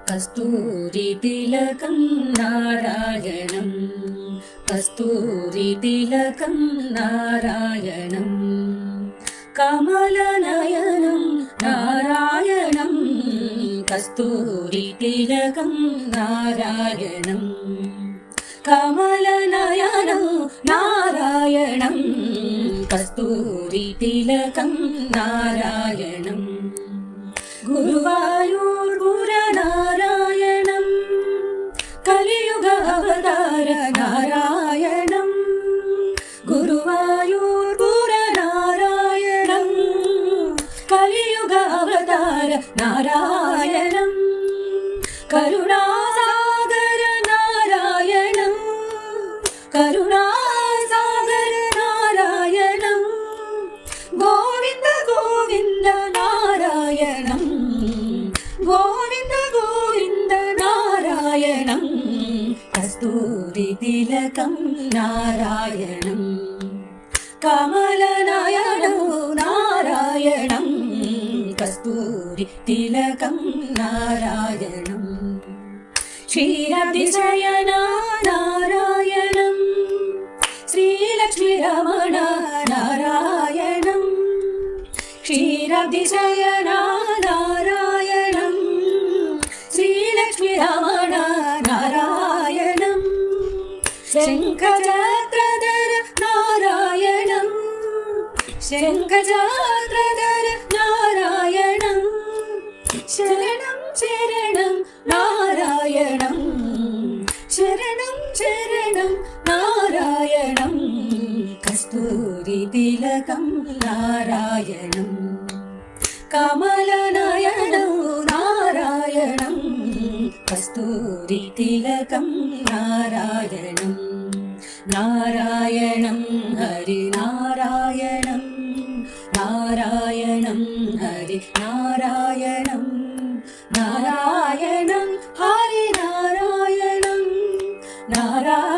కస్తూరి తిలకం నారాయణం కస్తూరి తిలకం నారాయణం కమలనయనం నారాయణం కస్తూరి తిలకం నారాయణం కమలనయనం నారాయణం కస్తూరి తిలకం నారాయణం గురువాయూర్పుర నారాయణం కలియుగ అవతార నారాయణం గురువాయూర్పుర నారాయణం కలియుగ అవతార నారాయణం కరుణాసాగర నారాయణం కరుణాసాగర నారాయణం గోవింద గోవింద నారాయణం గోవింద గోవింద నారాయణం కస్తూరి తిలకం నారాయణం కమలనయనం నారాయణం కస్తూరి తిలకం నారాయణం క్షీరాబ్ధిశయన నారాయణం శ్రీలక్ష్మీ రమణ నారాయణం క్షీరాబ్ధిశయన నారాయణం శ్రీలక్ష్మీ రమణ నారాయణం శంఖచక్రధర నారాయణం శంఖచక్రధర నారాయణం శరణం శరణం నారాయణం శరణం శరణం నారాయణం కస్తూరి తిలకం నారాయణం కమలనయనం నారాయణం కస్తూరి తిలకం నారాయణం నారాయణం హరి నారాయణం నారాయణం హరి నారాయణం నారాయణం హరి నారాయణం నారాయణం